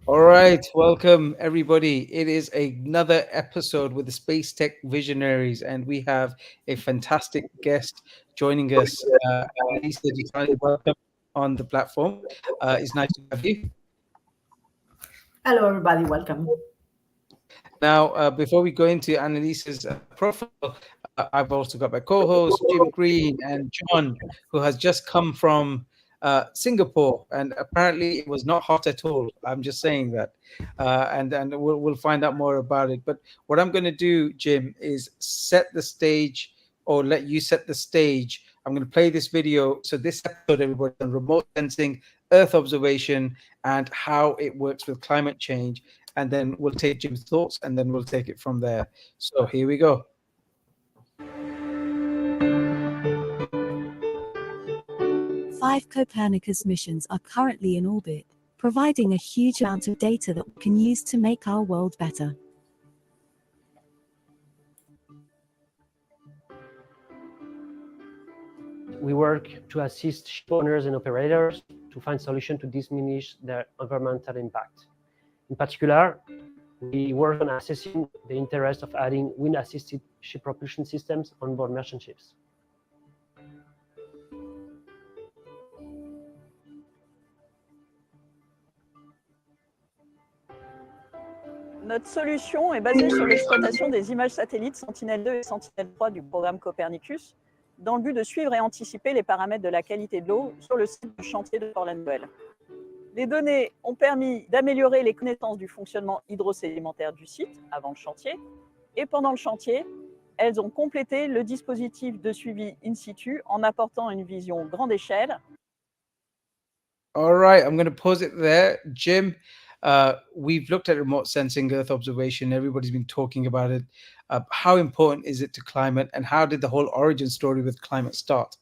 All right, welcome everybody. It is another episode with the Space Tech Visionaries, and we have a fantastic guest joining us. Annalisa Gitani, welcome on the platform. It's nice to have you. Hello, everybody. Welcome. Now, before we go into Annalisa's profile, I've also got my co-host Jim Green and John, who has just come from Singapore, and apparently it was not hot at all. I'm just saying that, and we'll find out more about it. But what I'm going to do, Jim, is set the stage, or let you set the stage. I'm going to play this video. So this episode, everybody, on remote sensing, Earth observation, and how it works with climate change, and then we'll take Jim's thoughts and then we'll take it from there. So here we go. Five Copernicus missions are currently in orbit, providing a huge amount of data that we can use to make our world better. We work to assist ship owners and operators to find solutions to diminish their environmental impact. In particular, we work on assessing the interest of adding wind-assisted ship propulsion systems on board merchant ships. Notre solution est basée sur l'exploitation des images satellites Sentinelle-2 et Sentinelle-3 du programme Copernicus, dans le but de suivre et anticiper les paramètres de la qualité de l'eau sur le site du chantier de Port-la-Nouvelle. Les données ont permis d'améliorer les connaissances du fonctionnement hydrosédimentaire du site avant le chantier, et pendant le chantier, elles ont complété le dispositif de suivi in situ en apportant une vision grande échelle. All right, I'm going to pause it there. Jim, we've looked at remote sensing, Earth observation. Everybody's been talking about it. How important is it to climate, and how did the whole origin story with climate start?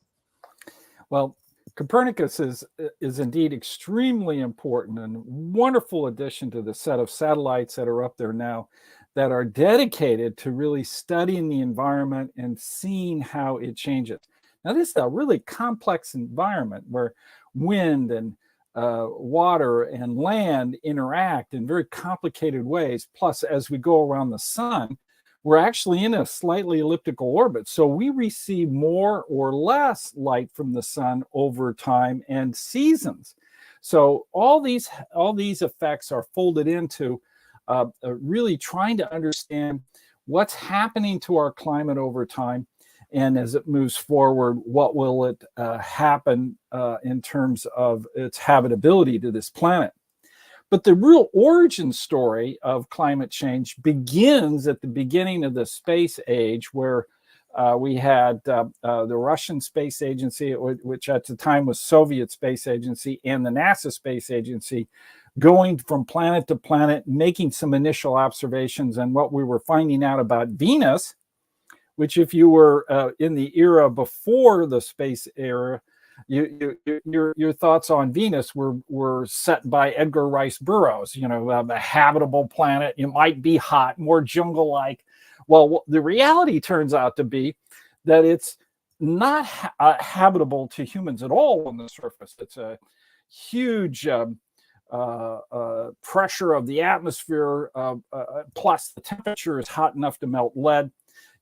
Well, Copernicus is indeed extremely important and wonderful addition to the set of satellites that are up there now that are dedicated to really studying the environment and seeing how it changes. Now, this is a really complex environment where wind and water and land interact in very complicated ways. Plus, as we go around the sun, we're actually in a slightly elliptical orbit. So we receive more or less light from the sun over time and seasons. So all these effects are folded into really trying to understand what's happening to our climate over time. And as it moves forward, what will it happen in terms of its habitability to this planet? But the real origin story of climate change begins at the beginning of the space age, where we had the Russian Space Agency, which at the time was Soviet Space Agency, and the NASA Space Agency, going from planet to planet, making some initial observations. And what we were finding out about Venus, which if you were in the era before the space era, your thoughts on Venus were set by Edgar Rice Burroughs, a habitable planet. It might be hot, more jungle-like. Well, the reality turns out to be that it's not habitable to humans at all on the surface. It's a huge pressure of the atmosphere, plus the temperature is hot enough to melt lead.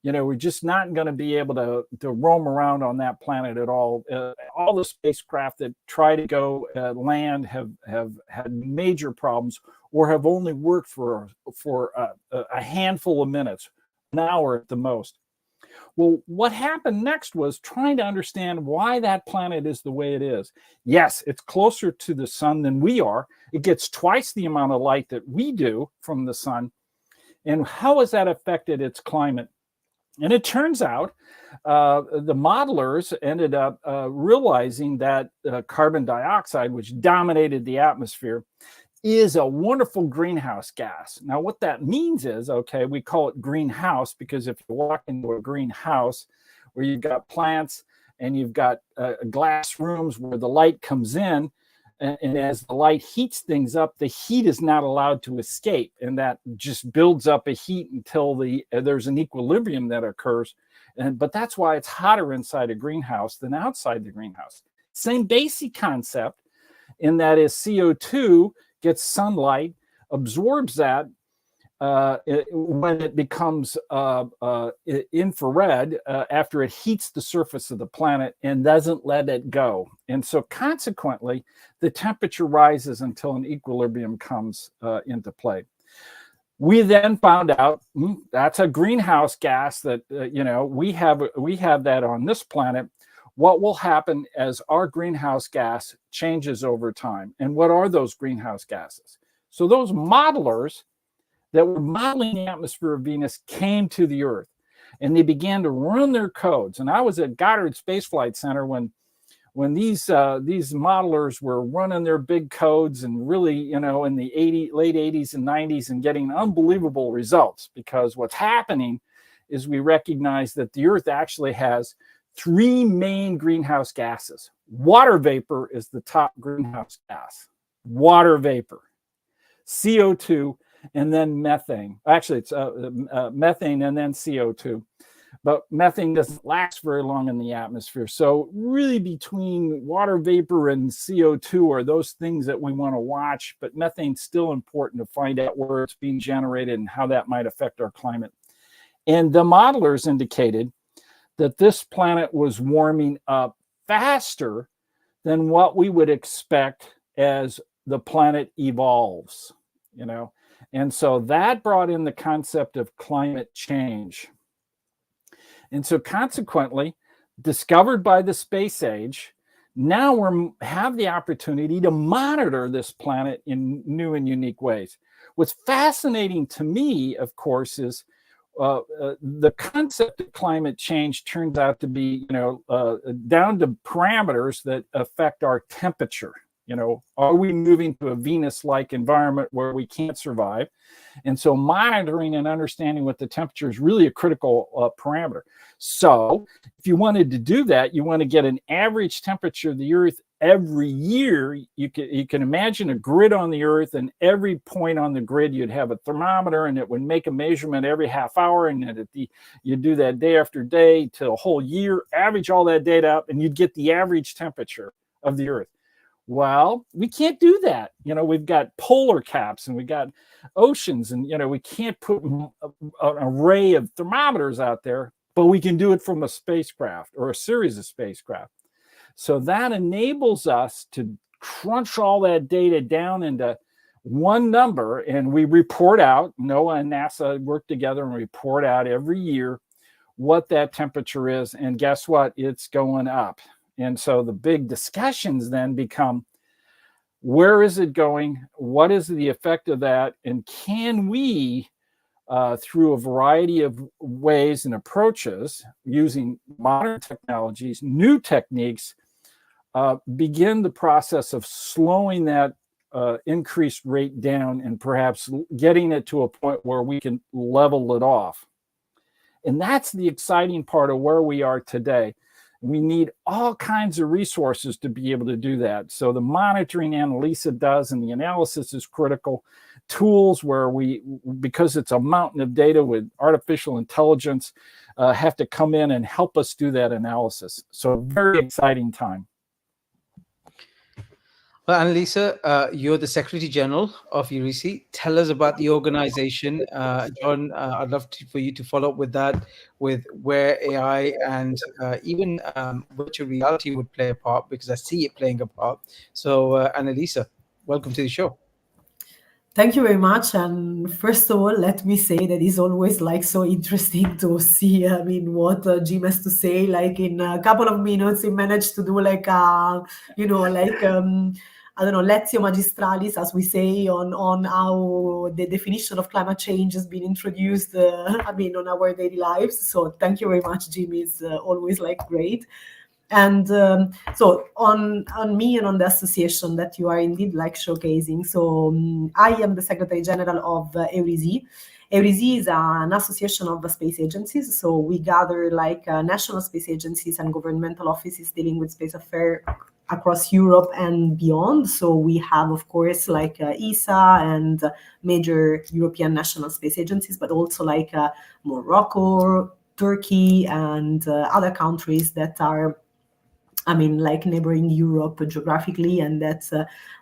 We're just not going to be able to roam around on that planet at all. All the spacecraft that try to go land have had major problems, or have only worked for a handful of minutes, an hour at the most. Well, what happened next was trying to understand why that planet is the way it is. Yes, it's closer to the sun than we are. It gets twice the amount of light that we do from the sun. And how has that affected its climate? And it turns out the modelers ended up realizing that carbon dioxide, which dominated the atmosphere, is a wonderful greenhouse gas. Now, what that means is, okay, we call it greenhouse because if you walk into a greenhouse where you've got plants and you've got glass rooms where the light comes in, and as the light heats things up, the heat is not allowed to escape, and that just builds up a heat until there's an equilibrium that occurs. But that's why it's hotter inside a greenhouse than outside the greenhouse. Same basic concept in that is CO2 gets sunlight, absorbs that when it becomes infrared after it heats the surface of the planet and doesn't let it go. And so consequently, the temperature rises until an equilibrium comes into play. We then found out that's a greenhouse gas that, we have that on this planet. What will happen as our greenhouse gas changes over time? And what are those greenhouse gases? So those modelers that were modeling the atmosphere of Venus came to the Earth, and they began to run their codes. And I was at Goddard Space Flight Center when these modelers were running their big codes and really, in the late 80s and 90s and getting unbelievable results, because what's happening is we recognize that the Earth actually has 3 main greenhouse gases. Water vapor is the top greenhouse gas. Water vapor, CO2, and then methane. Actually, it's methane and then CO2. But methane doesn't last very long in the atmosphere. So really between water vapor and CO2 are those things that we want to watch. But methane's still important to find out where it's being generated and how that might affect our climate. And the modelers indicated that this planet was warming up faster than what we would expect as the planet evolves, And so that brought in the concept of climate change. And so consequently, discovered by the space age, now we have the opportunity to monitor this planet in new and unique ways. What's fascinating to me, of course, is the concept of climate change turns out to be, down to parameters that affect our temperature. Are we moving to a Venus-like environment where we can't survive? And so monitoring and understanding what the temperature is really a critical parameter. So if you wanted to do that, you want to get an average temperature of the Earth every year. You can imagine a grid on the Earth, and every point on the grid you'd have a thermometer, and it would make a measurement every half hour, and then you do that day after day to a whole year, average all that data up, and you'd get the average temperature of the Earth. Well, we can't do that. We've got polar caps and we've got oceans, and, we can't put an array of thermometers out there, but we can do it from a spacecraft or a series of spacecraft. So that enables us to crunch all that data down into one number, and we report out, NOAA and NASA work together and report out every year what that temperature is. And guess what? It's going up. And so the big discussions then become, where is it going? What is the effect of that? And can we, through a variety of ways and approaches, using modern technologies, new techniques, begin the process of slowing that increased rate down and perhaps getting it to a point where we can level it off? And that's the exciting part of where we are today. We need all kinds of resources to be able to do that. So the monitoring Annalisa does, and the analysis is critical. Tools where because it's a mountain of data with artificial intelligence, have to come in and help us do that analysis. So very exciting time. Well, Annalisa, you're the Secretary General of URICI. Tell us about the organization. John, I'd love for you to follow up with that, with where AI and even virtual reality would play a part, because I see it playing a part. So, Annalisa, welcome to the show. Thank you very much. And first of all, let me say that it's always so interesting to see, what Jim has to say. In a couple of minutes, he managed to do I don't know, Lectio Magistralis, as we say, on how the definition of climate change has been introduced, on our daily lives. So thank you very much, Jim. It's always great. And so on me and on the association that you are indeed showcasing. So I am the Secretary General of EURISI. EURISI is an association of space agencies. So we gather national space agencies and governmental offices dealing with space affairs across Europe and beyond. So we have, of course, ESA and major European national space agencies, but also Morocco, Turkey, and other countries that are I mean, like neighboring Europe geographically, and that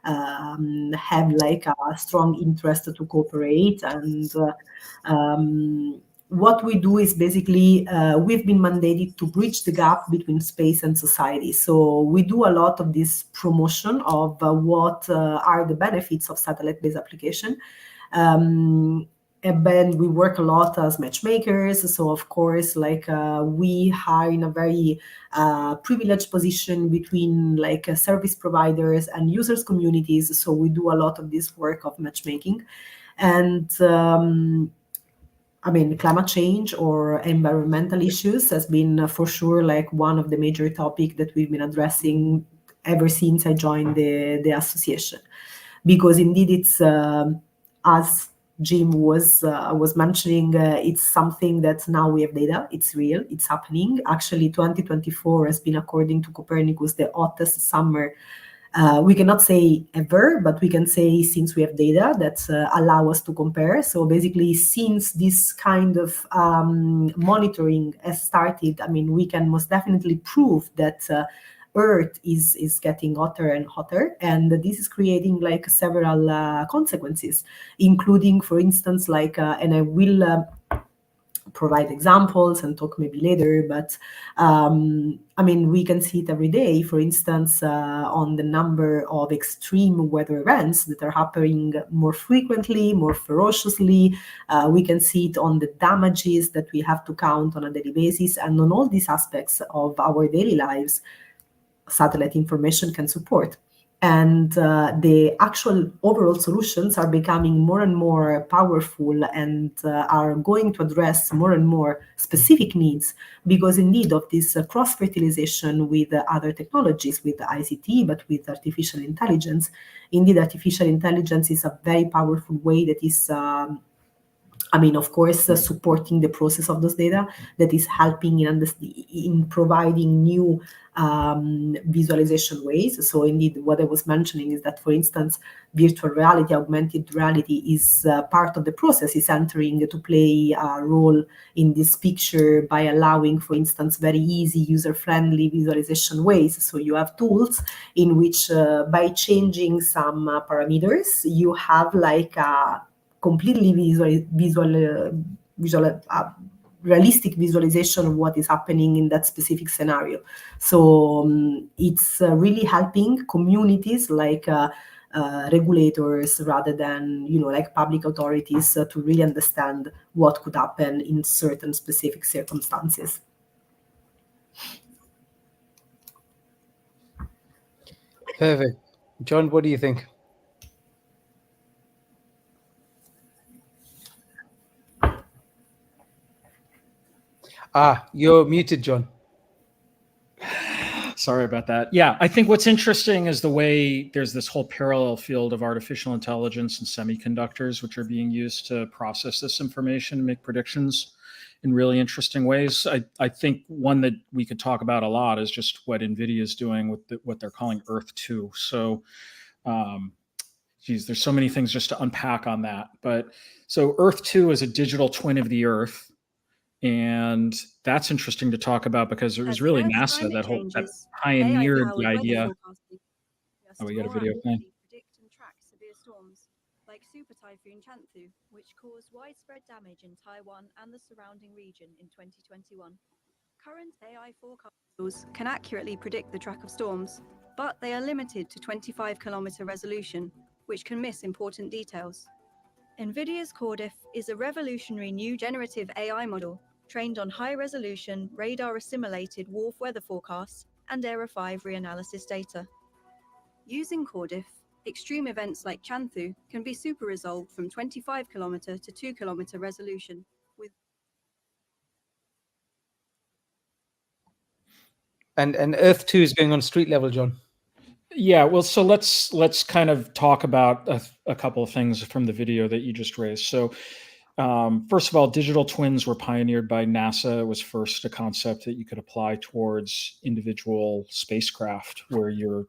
have like a strong interest to cooperate. And what we do is basically we've been mandated to bridge the gap between space and society. So we do a lot of this promotion of what are the benefits of satellite-based application. And then we work a lot as matchmakers. So of course, like we are in a very privileged position between like service providers and users communities. So we do a lot of this work of matchmaking. And I mean, climate change or environmental issues has been for sure like one of the major topics that we've been addressing ever since I joined the association, because indeed it's as Jim was mentioning, it's something that now we have data. It's real. It's happening. Actually, 2024 has been, according to Copernicus, the hottest summer. We cannot say ever, but we can say since we have data that allow us to compare. So basically, since this kind of monitoring has started, I mean, we can most definitely prove that Earth is getting hotter and hotter, and this is creating like several consequences, including, for instance, like, and I will provide examples and talk maybe later, but I mean, we can see it every day, for instance, on the number of extreme weather events that are happening more frequently, more ferociously. We can see it on the damages that we have to count on a daily basis, and on all these aspects of our daily lives, satellite information can support. And the actual overall solutions are becoming more and more powerful and are going to address more and more specific needs, because indeed of this cross-fertilization with other technologies, with ICT, but with artificial intelligence. Indeed, artificial intelligence is a very powerful way that is I mean, of course, supporting the process of those data, that is helping in providing new visualization ways. So indeed, what I was mentioning is that, for instance, virtual reality, augmented reality is part of the process, is entering to play a role in this picture by allowing, for instance, very easy, user-friendly visualization ways. So you have tools in which by changing some parameters, you have like a completely realistic visualization of what is happening in that specific scenario. So it's really helping communities like regulators, rather than, you know, like public authorities, to really understand what could happen in certain specific circumstances. Perfect. John, what do you think? You're muted, John. Sorry about that. Yeah, I think what's interesting is the way there's this whole parallel field of artificial intelligence and semiconductors, which are being used to process this information and make predictions in really interesting ways. I think one that we could talk about a lot is just what NVIDIA is doing with what they're calling Earth 2. So, there's so many things just to unpack on that. But so Earth 2 is a digital twin of the Earth. And that's interesting to talk about, because it was really NASA that pioneered the idea. Oh, we got a video playing. Predict and track severe storms like Super Typhoon Chanthu, which caused widespread damage in Taiwan and the surrounding region in 2021. Current AI forecast can accurately predict the track of storms, but they are limited to 25-kilometer resolution, which can miss important details. NVIDIA's CorDiff is a revolutionary new generative AI model trained on high-resolution, radar-assimilated WRF weather forecasts and ERA 5 reanalysis data. Using CorDiff, extreme events like Chanthu can be super-resolved from 25-kilometer to 2-kilometer resolution. And Earth 2 is going on street level, John. Yeah, well, so let's kind of talk about a couple of things from the video that you just raised. So first of all, digital twins were pioneered by NASA. It was first a concept that you could apply towards individual spacecraft, where you're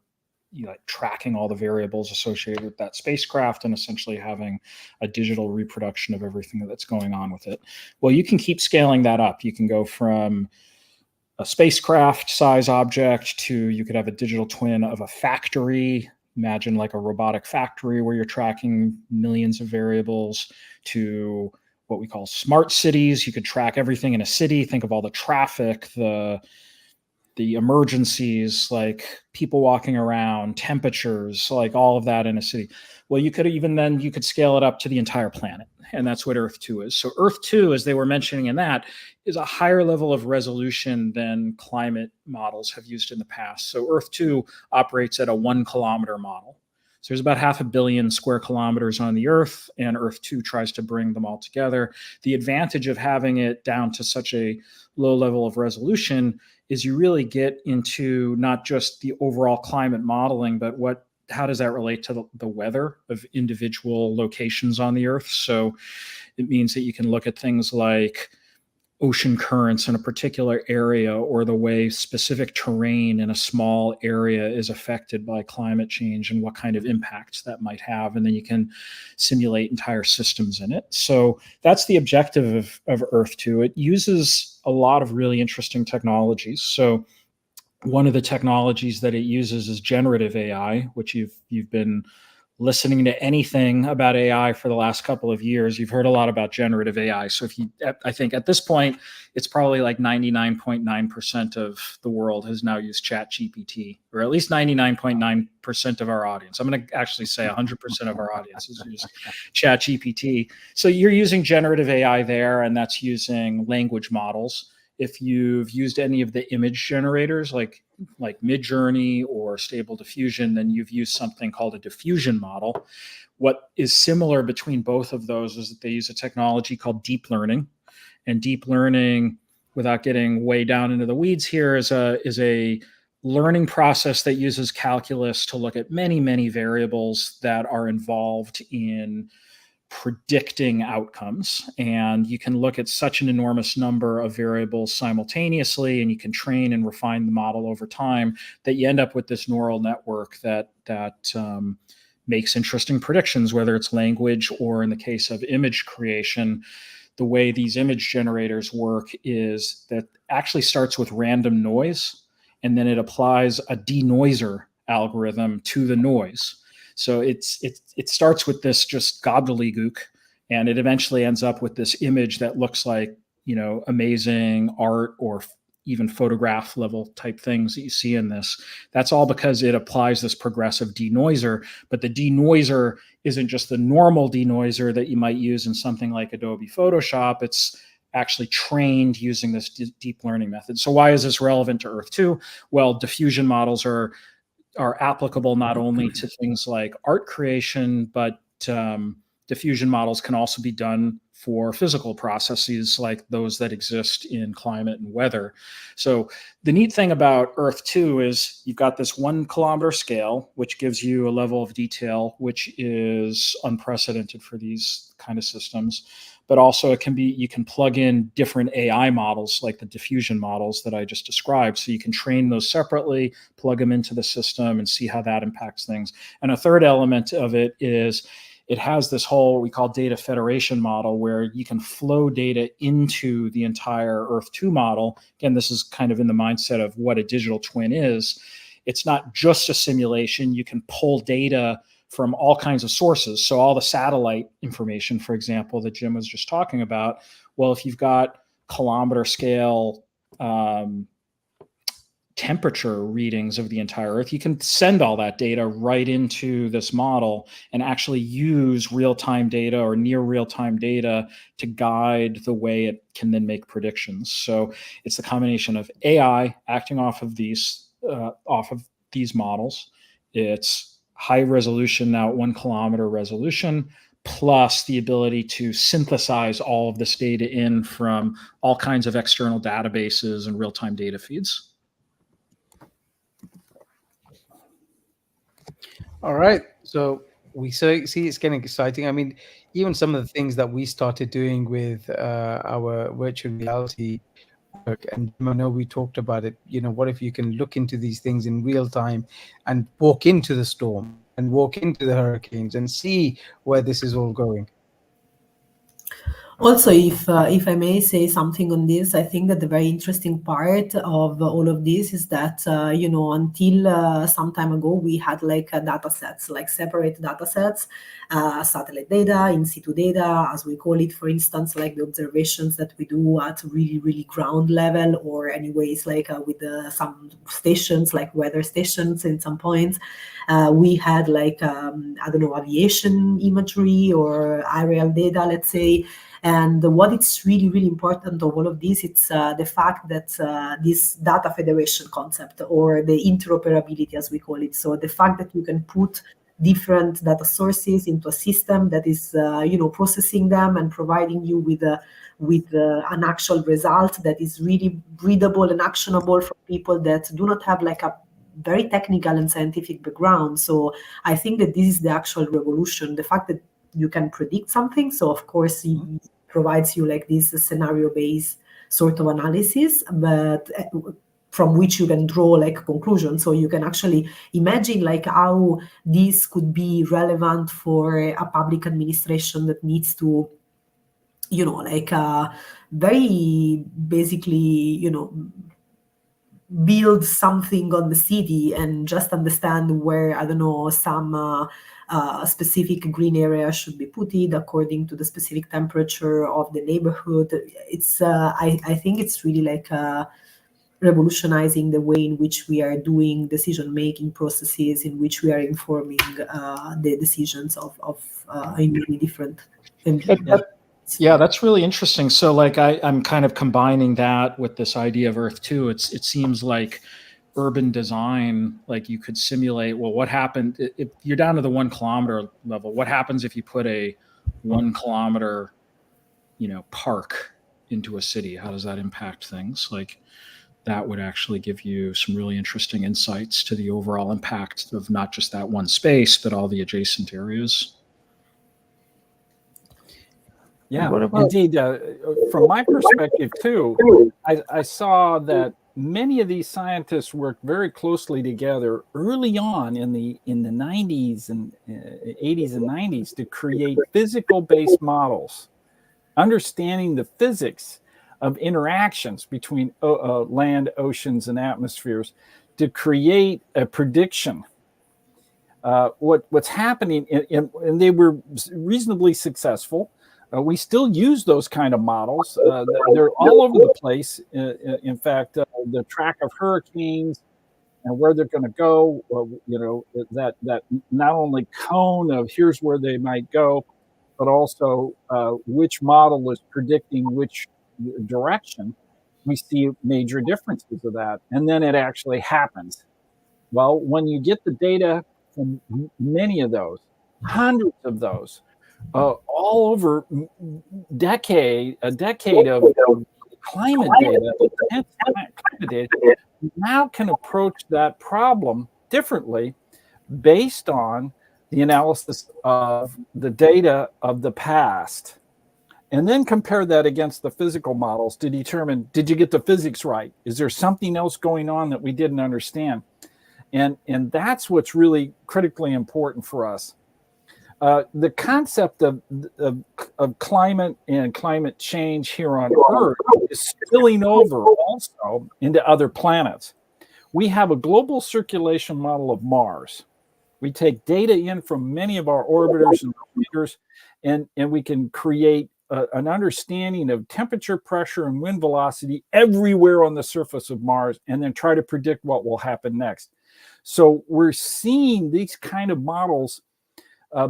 like tracking all the variables associated with that spacecraft and essentially having a digital reproduction of everything that's going on with it. Well, you can keep scaling that up. You can go from a spacecraft size object to you could have a digital twin of a factory. Imagine like a robotic factory where you're tracking millions of variables, to what we call smart cities. You could track everything in a city. Think of all the traffic, the emergencies, like people walking around, temperatures, like all of that in a city. Well, you could scale it up to the entire planet. And that's what Earth 2 is. So Earth 2, as they were mentioning in that, is a higher level of resolution than climate models have used in the past. So Earth 2 operates at a 1 kilometer model. So there's about 500 million square kilometers on the Earth, and Earth 2 tries to bring them all together. The advantage of having it down to such a low level of resolution is you really get into not just the overall climate modeling, but how does that relate to the weather of individual locations on the Earth? So it means that you can look at things like ocean currents in a particular area, or the way specific terrain in a small area is affected by climate change and what kind of impacts that might have. And then you can simulate entire systems in it. So that's the objective of Earth 2. It uses a lot of really interesting technologies. So one of the technologies that it uses is generative AI, which you've been listening to anything about AI for the last couple of years, you've heard a lot about generative AI. So I think at this point, it's probably like 99.9% of the world has now used ChatGPT, or at least 99.9% of our audience. I'm going to actually say 100% of our audience has used ChatGPT. So you're using generative AI there, and that's using language models. If you've used any of the image generators like Midjourney or Stable Diffusion, then you've used something called a diffusion model. What is similar between both of those is that they use a technology called deep learning. And deep learning, without getting way down into the weeds here, is a learning process that uses calculus to look at many, many variables that are involved in predicting outcomes. And you can look at such an enormous number of variables simultaneously, and you can train and refine the model over time, that you end up with this neural network that makes interesting predictions, whether it's language or, in the case of image creation, the way these image generators work is that actually starts with random noise, and then it applies a denoiser algorithm to the noise. So it starts with this just gobbledygook, and it eventually ends up with this image that looks like, amazing art or even photograph level type things that you see in this. That's all because it applies this progressive denoiser, but the denoiser isn't just the normal denoiser that you might use in something like Adobe Photoshop. It's actually trained using this deep learning method. So why is this relevant to Earth 2? Well, diffusion models are applicable not only to things like art creation, but diffusion models can also be done for physical processes like those that exist in climate and weather. So the neat thing about Earth 2 is you've got this 1 kilometer scale, which gives you a level of detail which is unprecedented for these kind of systems. But also you can plug in different AI models like the diffusion models that I just described. So you can train those separately, plug them into the system, and see how that impacts things. And a third element of it is it has this whole, what we call data federation model, where you can flow data into the entire Earth 2 model. Again, this is kind of in the mindset of what a digital twin is. It's not just a simulation. You can pull data from all kinds of sources. So all the satellite information, for example, that Jim was just talking about, well, if you've got kilometer scale temperature readings of the entire Earth, you can send all that data right into this model and actually use real-time data or near real-time data to guide the way it can then make predictions. So it's the combination of AI acting off of these models. It's high resolution, now 1 kilometer resolution, plus the ability to synthesize all of this data in from all kinds of external databases and real-time data feeds. All right. So we see it's getting exciting. I mean, even some of the things that we started doing with our virtual reality work, and I know we talked about it, what if you can look into these things in real time and walk into the storm and walk into the hurricanes and see where this is all going? Also, if I may say something on this, I think that the very interesting part of all of this is that until some time ago we had like data sets, like separate data sets, satellite data, in situ data, as we call it, for instance, like the observations that we do at really really ground level, or anyways like with some stations like weather stations in some points. We had like I don't know, aviation imagery or aerial data, let's say. And what it's really, really important of all of this, it's the fact that this data federation concept, or the interoperability as we call it. So the fact that you can put different data sources into a system that is, processing them and providing you with an actual result that is really readable and actionable for people that do not have like a very technical and scientific background. So I think that this is the actual revolution. The fact that you can predict something. So of course it provides you like this scenario-based sort of analysis, but from which you can draw like conclusions. So you can actually imagine like how this could be relevant for a public administration that needs to, very basically, build something on the city and just understand where, I don't know, some specific green area should be put in according to the specific temperature of the neighborhood. It's I think it's really like revolutionizing the way in which we are doing decision making processes, in which we are informing the decisions of in many different. Yeah, that's really interesting. So like I'm kind of combining that with this idea of Earth 2. It seems like urban design, like you could simulate, well, what happened if you're down to the 1 kilometer level? What happens if you put a 1 kilometer, park into a city? How does that impact things? Like that would actually give you some really interesting insights to the overall impact of not just that one space, but all the adjacent areas. Yeah, indeed. From my perspective too, I saw that many of these scientists worked very closely together early on in the 90s and 80s and 90s to create physical-based models, understanding the physics of interactions between land, oceans, and atmospheres to create a prediction. What's happening, and they were reasonably successful. We still use those kind of models. They're all over the place. In fact, the track of hurricanes and where they're going to go, that not only cone of here's where they might go, but also which model is predicting which direction. We see major differences of that. And then it actually happens. Well, when you get the data from many of those, hundreds of those, all over a decade of climate data, you now can approach that problem differently based on the analysis of the data of the past, and then compare that against the physical models to determine, did you get the physics right? Is there something else going on that we didn't understand? And that's what's really critically important for us. The concept of climate and climate change here on Earth is spilling over also into other planets. We have a global circulation model of Mars. We take data in from many of our orbiters and repeaters, and we can create an understanding of temperature, pressure, and wind velocity everywhere on the surface of Mars, and then try to predict what will happen next. So we're seeing these kind of models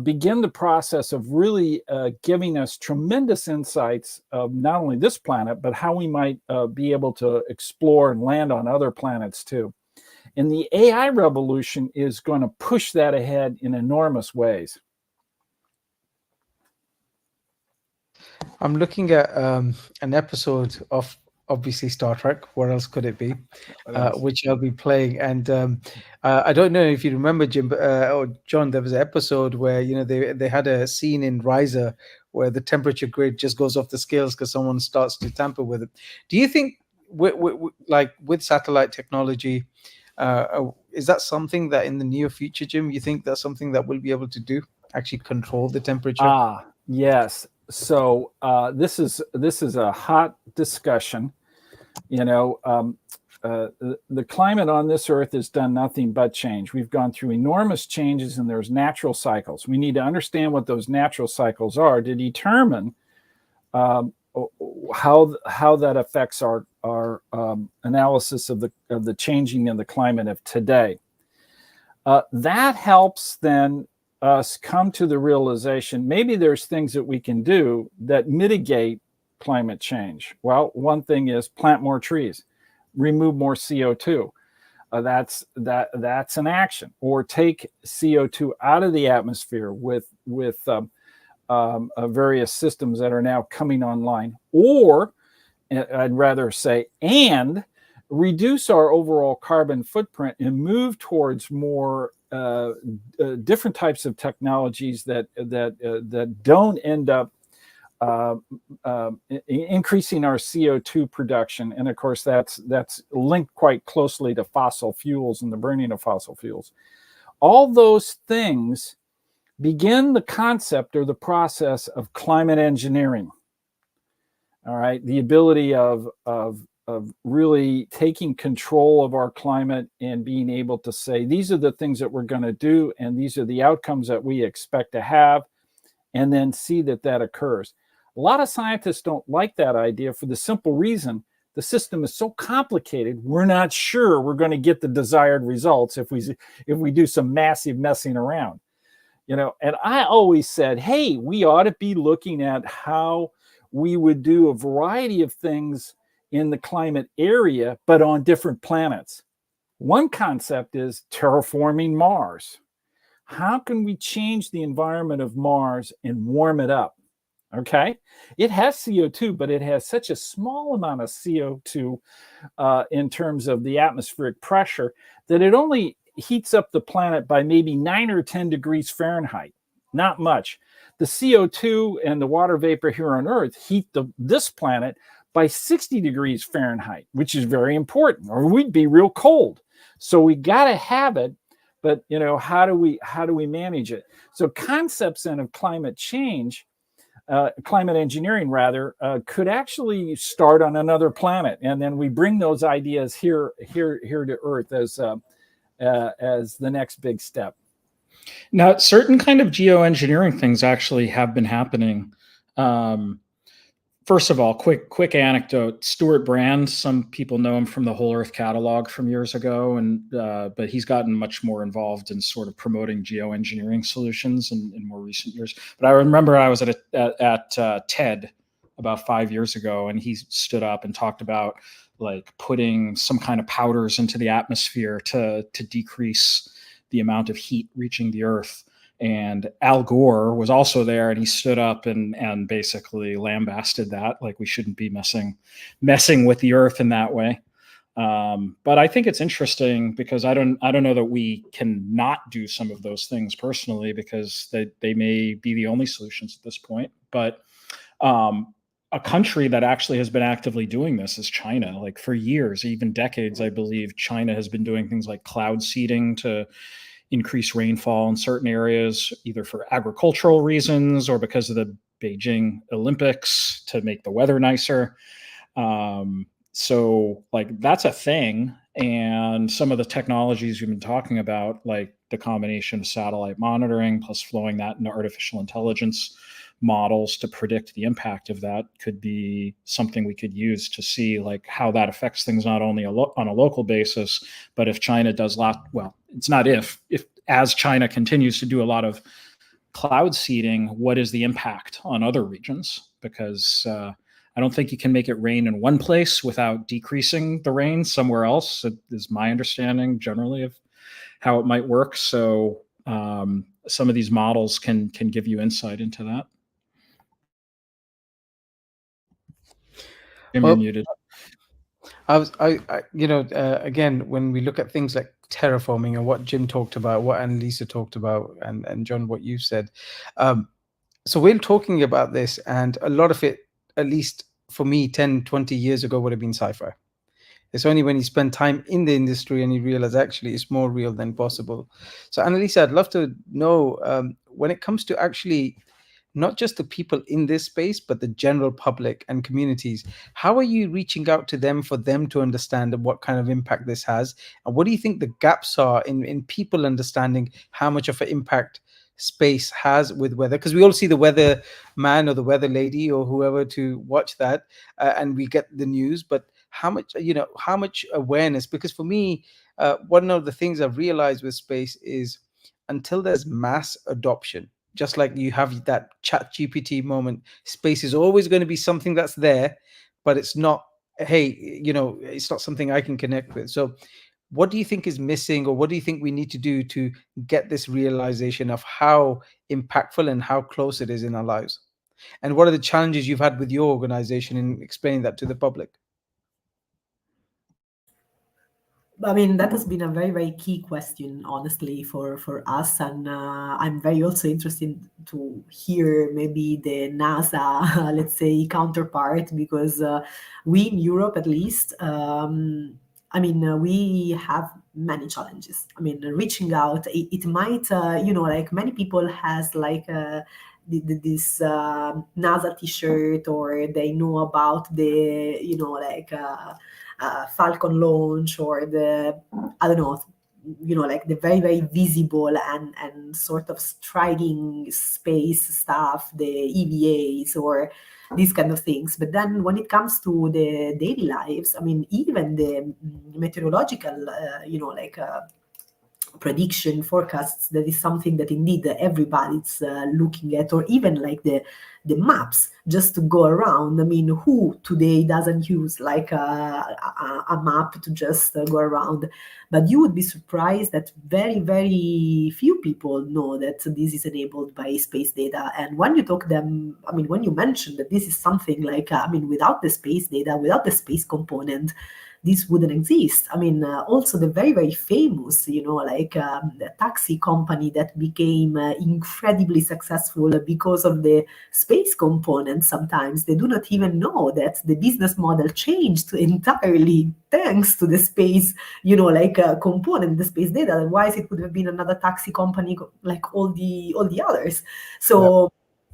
begin the process of really giving us tremendous insights of not only this planet, but how we might be able to explore and land on other planets too. And the AI revolution is going to push that ahead in enormous ways. I'm looking at an episode of obviously Star Trek. What else could it be? Which I'll be playing. And I don't know if you remember, Jim or John, there was an episode where they had a scene in Riser where the temperature grid just goes off the scales because someone starts to tamper with it. Do you think, with satellite technology, is that something that in the near future, Jim, you think that's something that we'll be able to do? Actually control the temperature? Yes. this is a hot discussion. You know, the climate on this earth has done nothing but change. We've gone through enormous changes, and there's natural cycles. We need to understand what those natural cycles are to determine how that affects our analysis of the changing in the climate of today. That helps then us come to the realization maybe there's things that we can do that mitigate climate change. Well, one thing is plant more trees, remove more CO2. That's an action. Or take CO2 out of the atmosphere with various systems that are now coming online. Or I'd rather say, and reduce our overall carbon footprint and move towards more different types of technologies that don't end up increasing our CO2 production. And of course, that's linked quite closely to fossil fuels and the burning of fossil fuels. All those things begin the concept or the process of climate engineering. All right, the ability of really taking control of our climate and being able to say, these are the things that we're going to do, and these are the outcomes that we expect to have, and then see that occurs. A lot of scientists don't like that idea for the simple reason the system is so complicated, we're not sure we're going to get the desired results if we do some massive messing around. You know, and I always said, hey, we ought to be looking at how we would do a variety of things in the climate area, but on different planets. One concept is terraforming Mars. How can we change the environment of Mars and warm it up? Okay, it has CO2, but it has such a small amount of CO2 in terms of the atmospheric pressure that it only heats up the planet by maybe 9 or 10 degrees Fahrenheit. Not much. The CO2 and the water vapor here on Earth heat this planet by 60 degrees Fahrenheit, which is very important, or we'd be real cold. So we got to have it, but you know, how do we manage it? So concepts then of climate change, climate engineering rather, could actually start on another planet, and then we bring those ideas here to Earth as the next big step. Now, certain kind of geoengineering things actually have been happening. First of all, quick anecdote. Stuart Brand, some people know him from the Whole Earth catalog from years ago, and but he's gotten much more involved in sort of promoting geoengineering solutions in more recent years. But I remember I was at TED about 5 years ago, and he stood up and talked about like putting some kind of powders into the atmosphere to decrease the amount of heat reaching the Earth. And Al Gore was also there, and he stood up and basically lambasted that, like we shouldn't be messing with the Earth in that way. But I think it's interesting because I don't know that we can not do some of those things personally, because they may be the only solutions at this point. But a country that actually has been actively doing this is China. Like for years, even decades, I believe China has been doing things like cloud seeding to increase rainfall in certain areas, either for agricultural reasons or because of the Beijing Olympics to make the weather nicer. So like that's a thing. And some of the technologies you've been talking about, like the combination of satellite monitoring plus flowing that into artificial intelligence models to predict the impact of that, could be something we could use to see like how that affects things, not only on a local basis, but if China does well, it's not if as China continues to do a lot of cloud seeding, what is the impact on other regions? Because I don't think you can make it rain in one place without decreasing the rain somewhere else. It is my understanding generally of how it might work. So some of these models can give you insight into that. Jim, you're muted. Again, when we look at things like terraforming and what Jim talked about, what Annalisa talked about, and John, what you said. So we're talking about this, and a lot of it, at least for me, 10, 20 years ago, would have been sci-fi. It's only when you spend time in the industry and you realize actually it's more real than possible. So Annalisa, I'd love to know, when it comes to actually not just the people in this space, but the general public and communities. How are you reaching out to them for them to understand what kind of impact this has? And what do you think the gaps are in people understanding how much of an impact space has with weather? Because we all see the weather man or the weather lady or whoever to watch that, and we get the news, but how much, how much awareness? Because for me, one of the things I've realized with space is until there's mass adoption, just like you have that chat GPT moment, space is always going to be something that's there, but it's not, hey, it's not something I can connect with. So what do you think is missing, or what do you think we need to do to get this realization of how impactful and how close it is in our lives? And what are the challenges you've had with your organization in explaining that to the public? I mean, that has been a very, very key question, honestly, for us. And I'm very also interested to hear maybe the NASA, let's say, counterpart, because we in Europe, at least, I mean, we have many challenges. I mean, reaching out, it might, like many people has like this NASA T-shirt, or they know about the, Falcon launch, or the, I don't know, like the very, very visible and sort of striking space stuff, the EVAs or these kind of things. But then when it comes to the daily lives, I mean, even the meteorological, prediction forecasts, that is something that indeed everybody's looking at, or even like the maps just to go around. I mean, who today doesn't use like a map to just go around? But you would be surprised that very, very few people know that this is enabled by space data. And when you talk them, I mean, when you mention that this is something like, I mean, without the space data, without the space component, this wouldn't exist. I mean, also the very, very famous, the taxi company that became incredibly successful because of the space component. Sometimes they do not even know that the business model changed entirely thanks to the space, component, the space data. Otherwise, it would have been another taxi company like all the others. So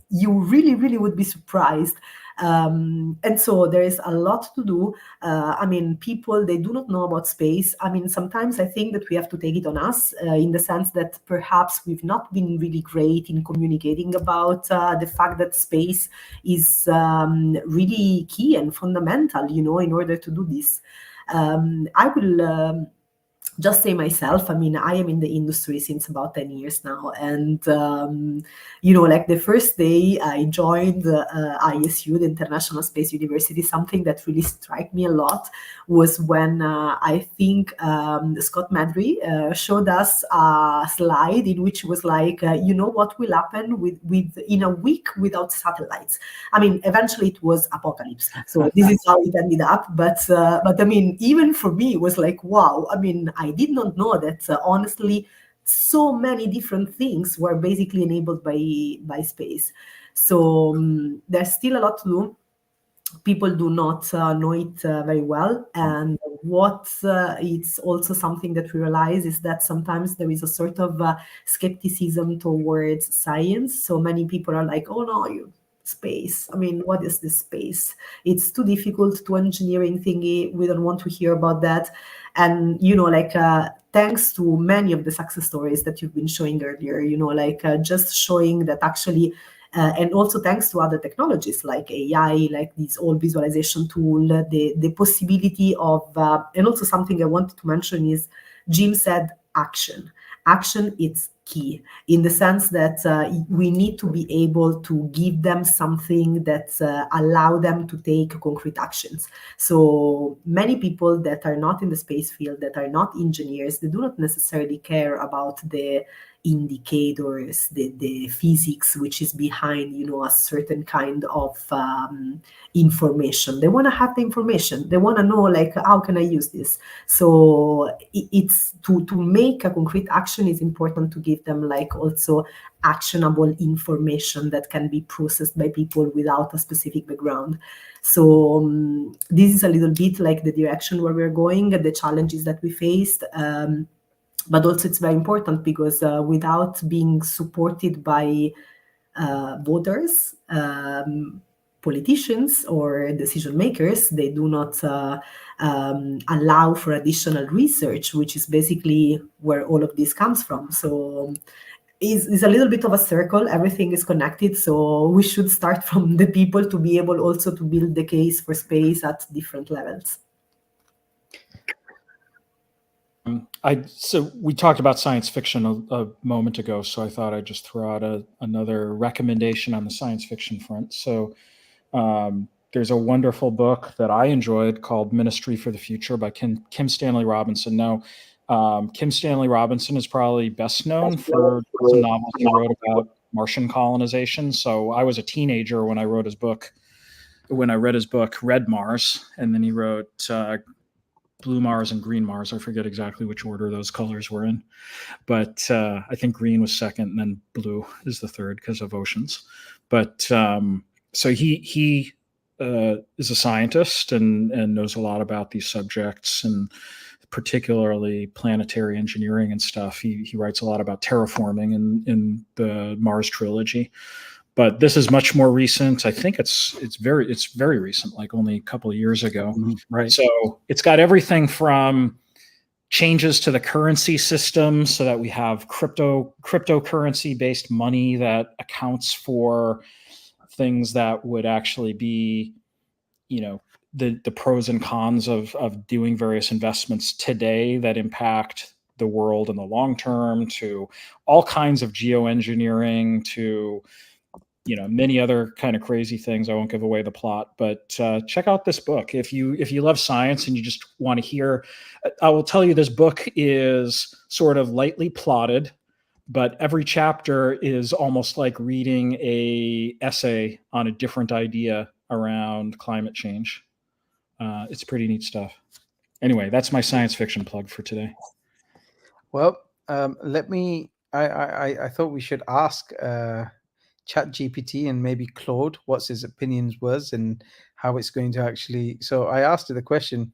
you really, really would be surprised. And so there is a lot to do. I mean, people, they do not know about space. I mean, sometimes I think that we have to take it on us in the sense that perhaps we've not been really great in communicating about the fact that space is really key and fundamental, in order to do this. I will just say myself, I mean, I am in the industry since about 10 years now. And, like the first day I joined ISU, the International Space University, something that really struck me a lot was when I think Scott Madry showed us a slide in which was like, what will happen with in a week without satellites? I mean, eventually it was apocalypse. So this is how it ended up. But I mean, even for me, it was like, wow. I mean, I did not know that, honestly, so many different things were basically enabled by space. So there's still a lot to do. People do not know it very well. And what it's also something that we realize is that sometimes there is a sort of skepticism towards science. So many people are like, oh no, space. I mean, what is this space? It's too difficult to engineering thingy. We don't want to hear about that. And, thanks to many of the success stories that you've been showing earlier, just showing that actually, and also thanks to other technologies like AI, like this old visualization tool, the possibility of, and also something I wanted to mention is Jim said action. Action is key in the sense that we need to be able to give them something that allow them to take concrete actions. So many people that are not in the space field, that are not engineers, they do not necessarily care about the indicators, the physics which is behind, a certain kind of information. They want to have the information. They want to know, like, how can I use this? So it's to make a concrete action is important to give them like also actionable information that can be processed by people without a specific background. So this is a little bit like the direction where we're going, the challenges that we faced. But also it's very important because without being supported by voters, politicians, or decision makers, they do not allow for additional research, which is basically where all of this comes from. So is a little bit of a circle. Everything is connected. So we should start from the people to be able also to build the case for space at different levels. So we talked about science fiction a moment ago, so I thought I'd just throw out another recommendation on the science fiction front. So there's a wonderful book that I enjoyed called Ministry for the Future by Kim Stanley Robinson. Now, Kim Stanley Robinson is probably best known for some novels he wrote about Martian colonization. So I was a teenager when I read his book, Red Mars, and then he wrote Blue Mars and Green Mars. I forget exactly which order those colors were in, but I think green was second, and then blue is the third because of oceans. But so he is a scientist and knows a lot about these subjects, and particularly planetary engineering and stuff. He writes a lot about terraforming in the Mars trilogy. But this is much more recent. I think it's very recent, like only a couple of years ago. Right. So it's got everything from changes to the currency system so that we have cryptocurrency based money that accounts for things that would actually be, the pros and cons of doing various investments today that impact the world in the long term, to all kinds of geoengineering, to many other kind of crazy things. I won't give away the plot, but check out this book if you love science and you just want to hear. I will tell you, this book is sort of lightly plotted, but every chapter is almost like reading a essay on a different idea around climate change. It's pretty neat stuff. Anyway, that's my science fiction plug for today. Well, I thought we should ask ChatGPT and maybe Claude what his opinions was and how it's going to actually. So I asked her the question,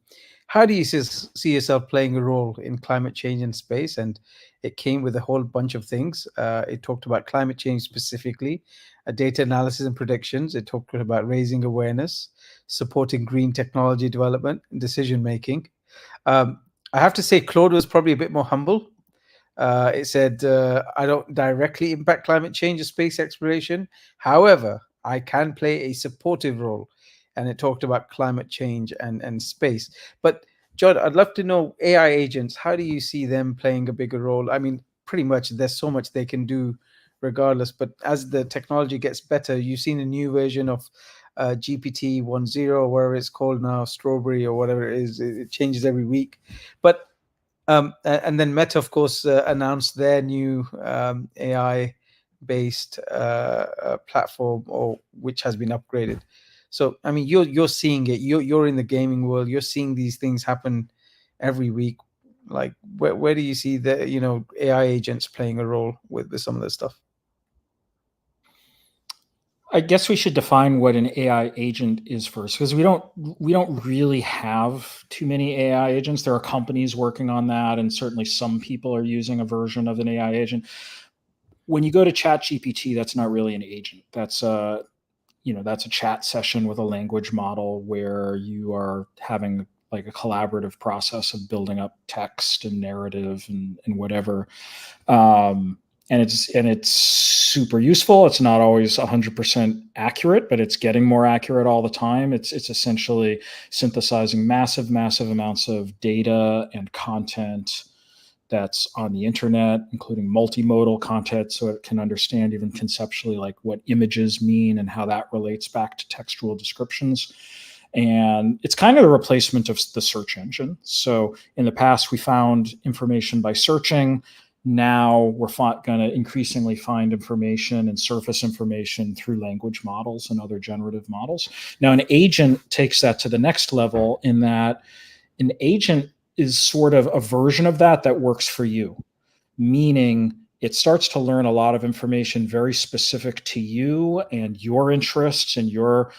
how do you see yourself playing a role in climate change and space? And it came with a whole bunch of things. It talked about climate change specifically, data analysis and predictions. It talked about raising awareness, supporting green technology development and decision making. I have to say Claude was probably a bit more humble. It said, I don't directly impact climate change or space exploration. However, I can play a supportive role. And it talked about climate change and space. But John, I'd love to know AI agents. How do you see them playing a bigger role? I mean, pretty much there's so much they can do regardless. But as the technology gets better, you've seen a new version of GPT 1.0 or whatever it's called now, Strawberry or whatever it is. It changes every week. But and then Meta, of course, announced their new AI-based platform, or which has been upgraded. So, I mean, you're seeing it. You're in the gaming world. You're seeing these things happen every week. Like, where do you see the AI agents playing a role with some of this stuff? I guess we should define what an AI agent is first, because we don't really have too many AI agents. There are companies working on that, and certainly some people are using a version of an AI agent. When you go to ChatGPT, that's not really an agent. That's a chat session with a language model where you are having like a collaborative process of building up text and narrative and whatever. And it's super useful. It's not always 100% accurate, but it's getting more accurate all the time. It's essentially synthesizing massive amounts of data and content that's on the internet, including multimodal content, so it can understand even conceptually like what images mean and how that relates back to textual descriptions. And it's kind of the replacement of the search engine. So in the past, we found information by searching. Now we're going to increasingly find information and surface information through language models and other generative models. Now, an agent takes that to the next level, in that an agent is sort of a version of that works for you, meaning it starts to learn a lot of information very specific to you and your interests and your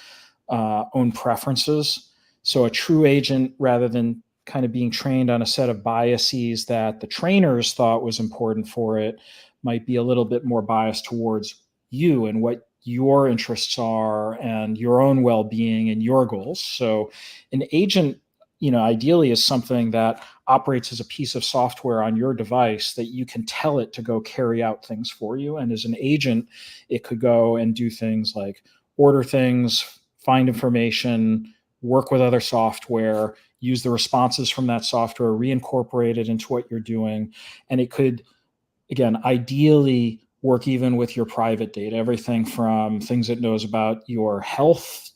own preferences. So a true agent, rather than kind of being trained on a set of biases that the trainers thought was important for it, might be a little bit more biased towards you and what your interests are and your own well-being and your goals. So an agent, ideally is something that operates as a piece of software on your device that you can tell it to go carry out things for you. And as an agent, it could go and do things like order things, find information, work with other software, use the responses from that software, reincorporate it into what you're doing. And it could, again, ideally work even with your private data, everything from things it knows about your health,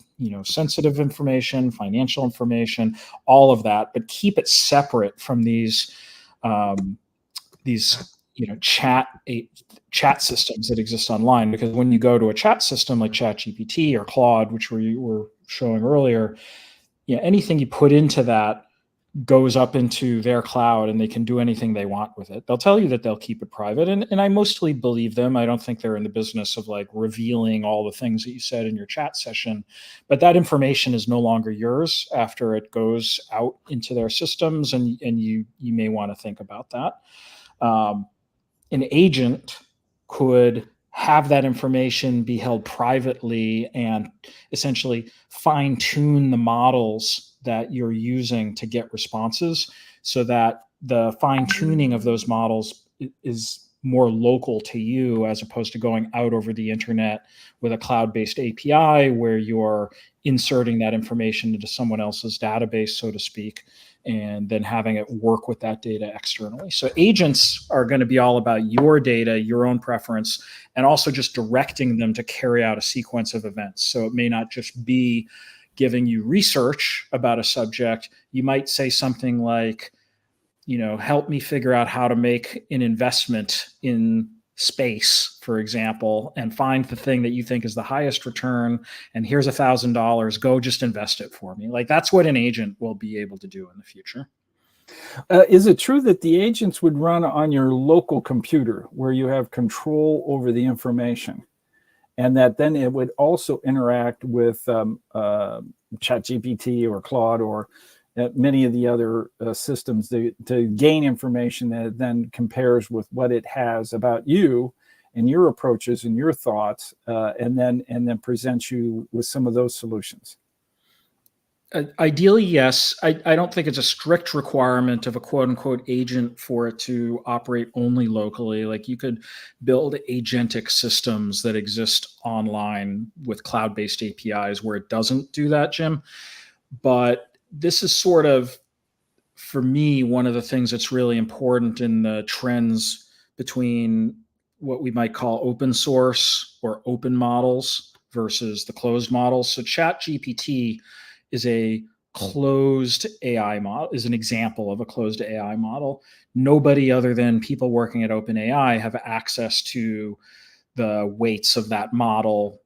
sensitive information, financial information, all of that, but keep it separate from these chat systems that exist online. Because when you go to a chat system like ChatGPT or Claude, which we were showing earlier, anything you put into that goes up into their cloud and they can do anything they want with it. They'll tell you that they'll keep it private. And I mostly believe them. I don't think they're in the business of like revealing all the things that you said in your chat session, but that information is no longer yours after it goes out into their systems. And you may want to think about that. An agent could have that information be held privately and essentially fine tune the models that you're using to get responses so that the fine tuning of those models is more local to you as opposed to going out over the internet with a cloud-based API where you're inserting that information into someone else's database, so to speak, and then having it work with that data externally. So agents are going to be all about your data, your own preference, and also just directing them to carry out a sequence of events. So it may not just be giving you research about a subject. You might say something like, help me figure out how to make an investment in space, for example, and find the thing that you think is the highest return. And here's $1,000. Go just invest it for me. Like that's what an agent will be able to do in the future. Is it true that the agents would run on your local computer where you have control over the information? And that then it would also interact with ChatGPT or Claude or many of the other systems to gain information that then compares with what it has about you and your approaches and your thoughts, and then presents you with some of those solutions. Ideally, yes. I don't think it's a strict requirement of a quote unquote agent for it to operate only locally. Like you could build agentic systems that exist online with cloud-based APIs where it doesn't do that, Jim. But this is sort of, for me, one of the things that's really important in the trends between what we might call open source or open models versus the closed models. So ChatGPT is a closed AI model, is an example of a closed AI model. Nobody other than people working at OpenAI have access to the weights of that model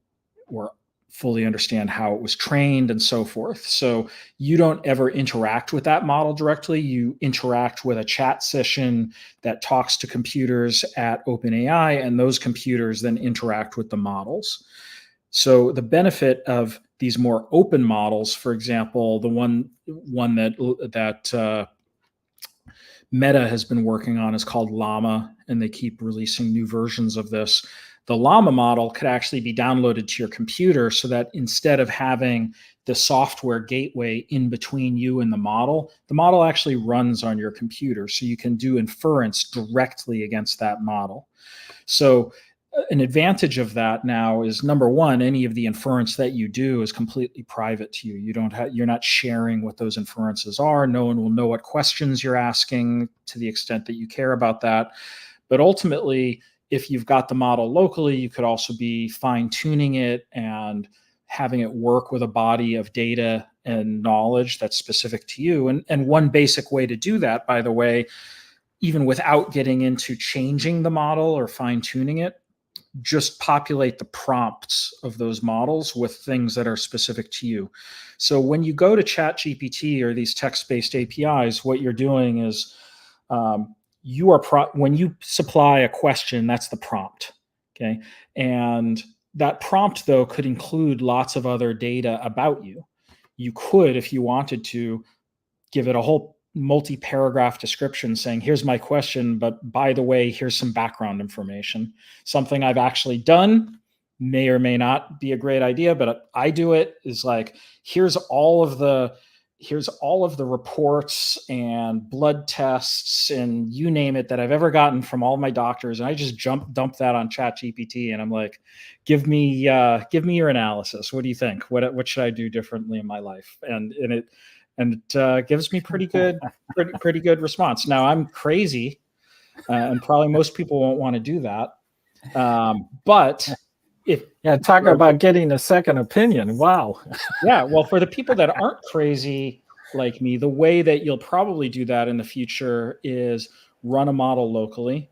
or fully understand how it was trained and so forth. So you don't ever interact with that model directly. You interact with a chat session that talks to computers at OpenAI, and those computers then interact with the models. So the benefit of these more open models, for example, the one that Meta has been working on is called Llama, and they keep releasing new versions of this. The Llama model could actually be downloaded to your computer so that instead of having the software gateway in between you and the model actually runs on your computer. So you can do inference directly against that model. So an advantage of that now is, number one, any of the inference that you do is completely private to you. You're not sharing what those inferences are. No one will know what questions you're asking to the extent that you care about that. But ultimately, if you've got the model locally, you could also be fine-tuning it and having it work with a body of data and knowledge that's specific to you. And one basic way to do that, by the way, even without getting into changing the model or fine-tuning it, just populate the prompts of those models with things that are specific to you. So when you go to ChatGPT or these text-based APIs, what you're doing is when you supply a question, that's the prompt, okay? And that prompt, though, could include lots of other data about you. You could, if you wanted to, give it a whole multi-paragraph description saying, here's my question, but by the way, here's some background information, something I've actually done may or may not be a great idea, but I do it, is like, here's all of the reports and blood tests and you name it that I've ever gotten from all my doctors, and I just dump that on ChatGPT, and I'm like, give me your analysis. What do you think? What should I do differently in my life? And it gives me pretty good response. Now, I'm crazy, and probably most people won't want to do that, but talk about getting a second opinion. Wow. Yeah, well, for the people that aren't crazy like me, the way that you'll probably do that in the future is run a model locally,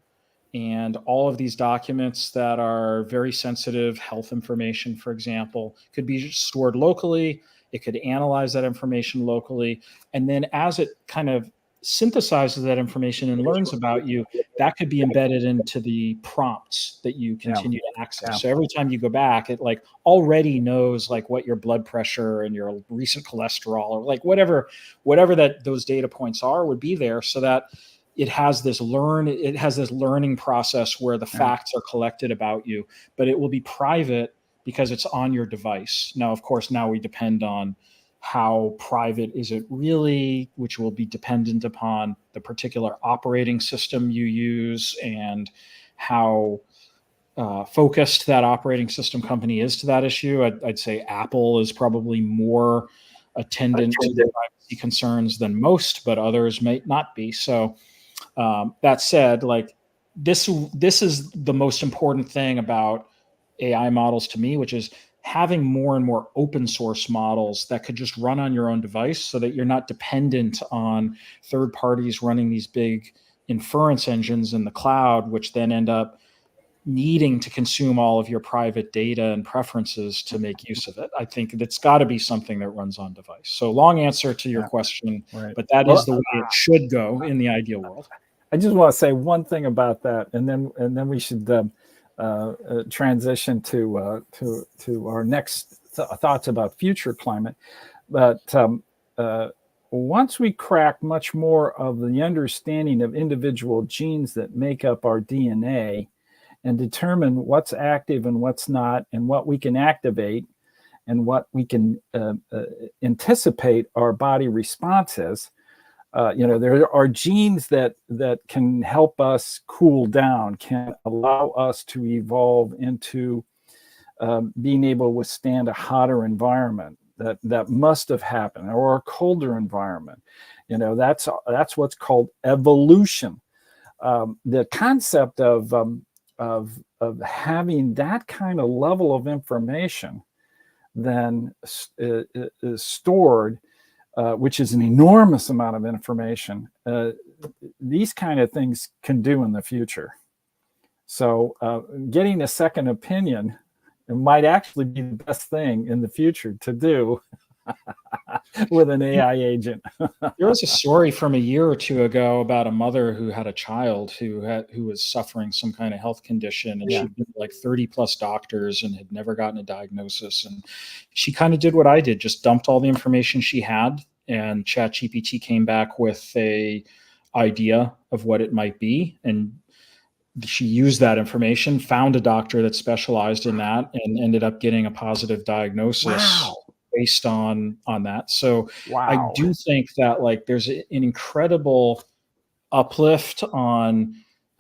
and all of these documents that are very sensitive health information, for example, could be stored locally. It could analyze that information locally, and then as it kind of synthesizes that information and learns about you, that could be embedded into the prompts that you continue to access. Yeah. So every time you go back, it like already knows like what your blood pressure and your recent cholesterol, or like whatever that those data points are, would be there, so that it has this learning process where the facts are collected about you, but it will be private because it's on your device. Now, of course, we depend on how private is it really, which will be dependent upon the particular operating system you use and how focused that operating system company is to that issue. I'd say Apple is probably more attendant to the privacy concerns than most, but others may not be. So that said, like this is the most important thing about AI models to me, which is having more and more open source models that could just run on your own device, so that you're not dependent on third parties running these big inference engines in the cloud, which then end up needing to consume all of your private data and preferences to make use of it. I think that's got to be something that runs on device. So long answer to your question, but that is the way it should go in the ideal world. I just want to say one thing about that, and then we should transition to our next thoughts about future climate. But once we crack much more of the understanding of individual genes that make up our DNA, and determine what's active and what's not, and what we can activate and what we can anticipate our body responses. There are genes that can help us cool down, can allow us to evolve into being able to withstand a hotter environment that must have happened, or a colder environment. That's what's called evolution. The concept of having that kind of level of information then is stored, which is an enormous amount of information, these kind of things can do in the future. So getting a second opinion might actually be the best thing in the future to do with an AI agent. There was a story from a year or two ago about a mother who had a child who was suffering some kind of health condition, and she'd been to like 30 plus doctors and had never gotten a diagnosis. And she kind of did what I did, just dumped all the information she had, and ChatGPT came back with a idea of what it might be. And she used that information, found a doctor that specialized in that, and ended up getting a positive diagnosis based on that. So I do think that like there's an incredible uplift on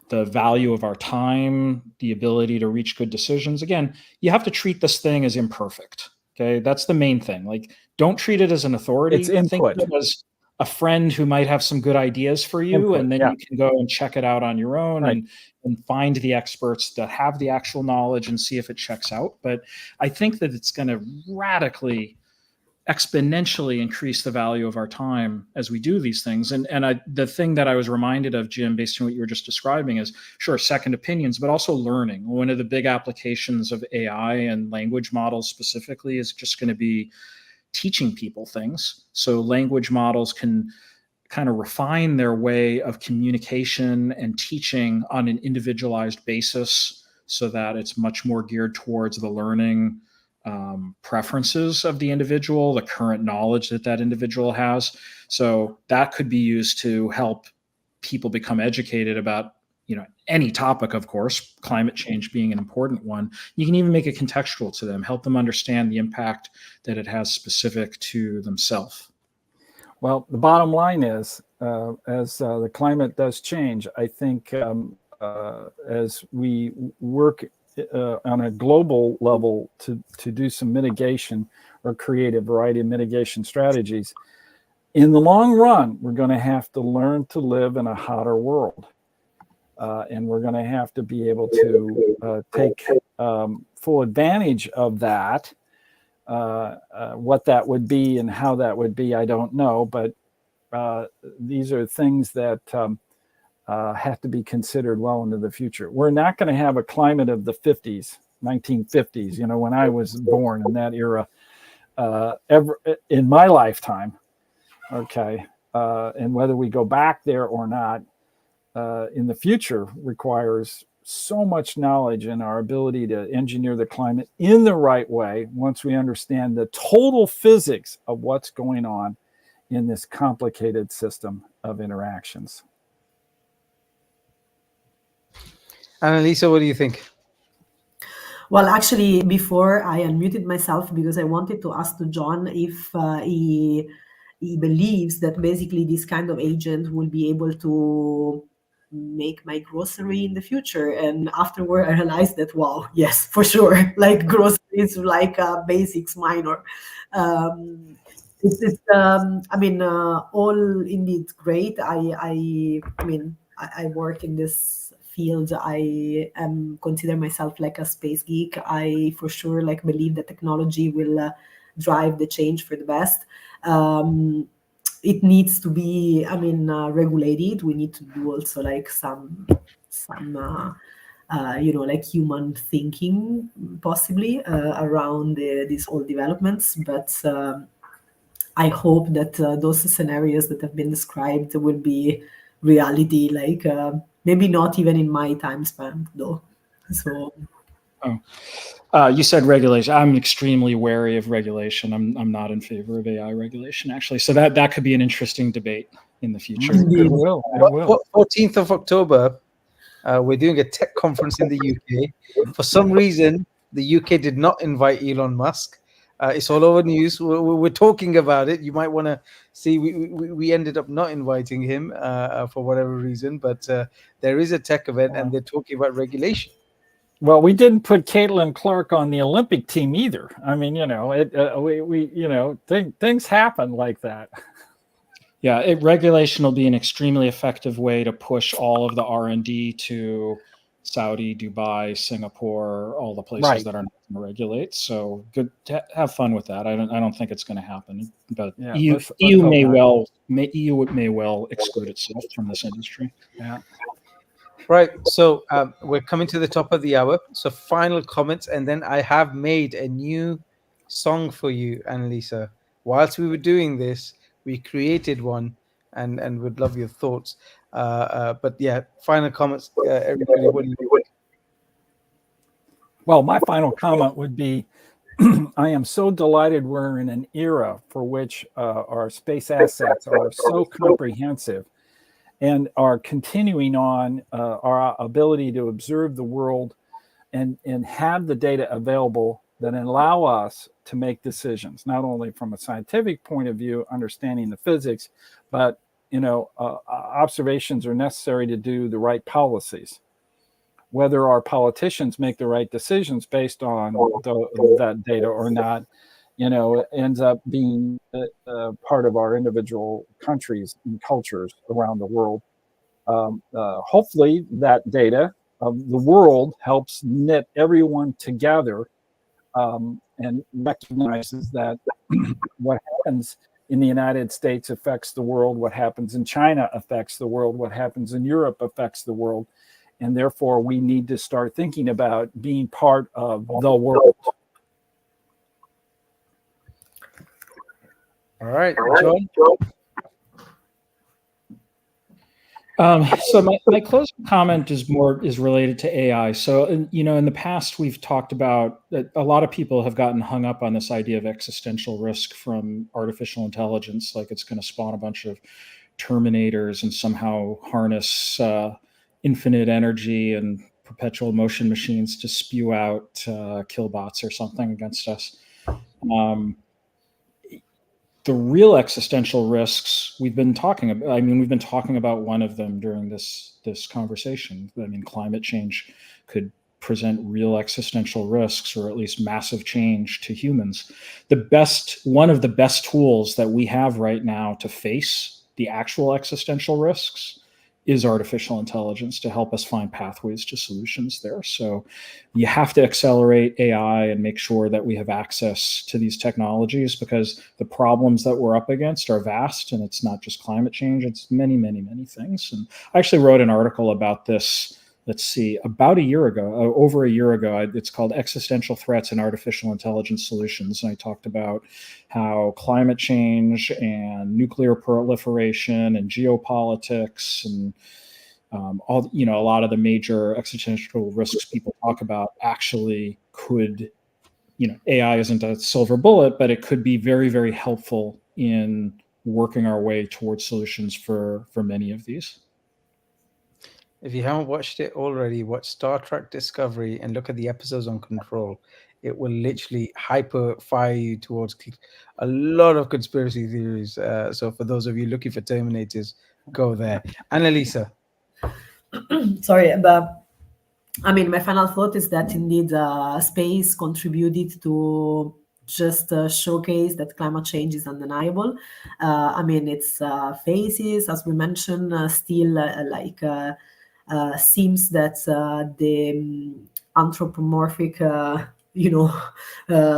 the value of our time, the ability to reach good decisions. Again, you have to treat this thing as imperfect. Okay. That's the main thing. Like, don't treat it as an authority. It's input. Think of it as a friend who might have some good ideas for you, and then you can go and check it out on your own and find the experts that have the actual knowledge and see if it checks out. But I think that it's going to radically, exponentially increase the value of our time as we do these things. And the thing that I was reminded of, Jim, based on what you were just describing, is sure, second opinions, but also learning. One of the big applications of AI and language models specifically is just going to be teaching people things. So language models can kind of refine their way of communication and teaching on an individualized basis, so that it's much more geared towards the learning preferences of the individual, the current knowledge that individual has. So that could be used to help people become educated about any topic, of course, climate change being an important one. You can even make it contextual to them, help them understand the impact that it has specific to themselves. Well, the bottom line is, as the climate does change, I think as we work on a global level to do some mitigation or create a variety of mitigation strategies, in the long run, we're going to have to learn to live in a hotter world. And we're going to have to be able to take full advantage of that. What that would be and how that would be, I don't know. But these are things that have to be considered well into the future. We're not going to have a climate of the 50s, 1950s, when I was born in that era, ever in my lifetime. Okay. And whether we go back there or not, in the future requires so much knowledge and our ability to engineer the climate in the right way once we understand the total physics of what's going on in this complicated system of interactions. Annalisa, what do you think? Well, actually, before I unmuted myself because I wanted to ask to John if he believes that basically this kind of agent will be able to make my grocery in the future. And afterward, I realized that, wow, yes, for sure. Like groceries, like basics, minor. All indeed great. I work in this field. I consider myself like a space geek. I for sure believe that technology will drive the change for the best. It needs to be, regulated. We need to do also some human thinking possibly around these old developments. But I hope that those scenarios that have been described will be reality, maybe not even in my time span though. So you said regulation. I'm extremely wary of regulation. I'm not in favor of AI regulation, actually. So that could be an interesting debate in the future. It will. 14th of October, we're doing a tech conference in the UK. For some reason, the UK did not invite Elon Musk. It's all over news. We're talking about it. You might want to see. We ended up not inviting him for whatever reason, but there is a tech event, and they're talking about regulation. Well, we didn't put Caitlin Clark on the Olympic team either. Things happen like that. Yeah, regulation will be an extremely effective way to push all of the R&D to Saudi, Dubai, Singapore, all the places that are not going to regulate. So good, have fun with that. I don't think it's going to happen, but EU may well exclude itself from this industry. Yeah. Right. So we're coming to the top of the hour. So final comments, and then I have made a new song for you, Annalisa. Whilst we were doing this, we created one, and would love your thoughts. But yeah, final comments, everybody. What do you think? Well, my final comment would be, I am so delighted we're in an era for which our space assets are so comprehensive and are continuing on our ability to observe the world and have the data available that allow us to make decisions, not only from a scientific point of view, understanding the physics, but observations are necessary to do the right policies. Whether our politicians make the right decisions based on that data or not, ends up being part of our individual countries and cultures around the world. Hopefully that data of the world helps knit everyone together and recognizes that what happens in the United States affects the world, what happens in China affects the world, what happens in Europe affects the world. And therefore, we need to start thinking about being part of the world. All right, John. So my closing comment is related to AI. So, in the past, we've talked about that a lot of people have gotten hung up on this idea of existential risk from artificial intelligence, like it's going to spawn a bunch of Terminators and somehow harness infinite energy and perpetual motion machines to spew out killbots or something against us. The real existential risks we've been talking about. I mean, we've been talking about one of them during this conversation. I mean, climate change could present real existential risks, or at least massive change to humans. One of the best tools that we have right now to face the actual existential risks is artificial intelligence to help us find pathways to solutions there. So you have to accelerate AI and make sure that we have access to these technologies, because the problems that we're up against are vast, and it's not just climate change, it's many, many, many things. And I actually wrote an article about this, let's see, about a year ago, over a year ago. It's called Existential Threats and Artificial Intelligence Solutions. And I talked about how climate change and nuclear proliferation and geopolitics and all, a lot of the major existential risks people talk about actually could, AI isn't a silver bullet, but it could be very, very helpful in working our way towards solutions for many of these. If you haven't watched it already, watch Star Trek Discovery and look at the episodes on control. It will literally hyper fire you towards a lot of conspiracy theories. So for those of you looking for Terminators, go there. Annalisa. Sorry, but I mean, my final thought is that indeed space contributed to just showcase that climate change is undeniable. I mean, its phases, as we mentioned, still seems that the anthropomorphic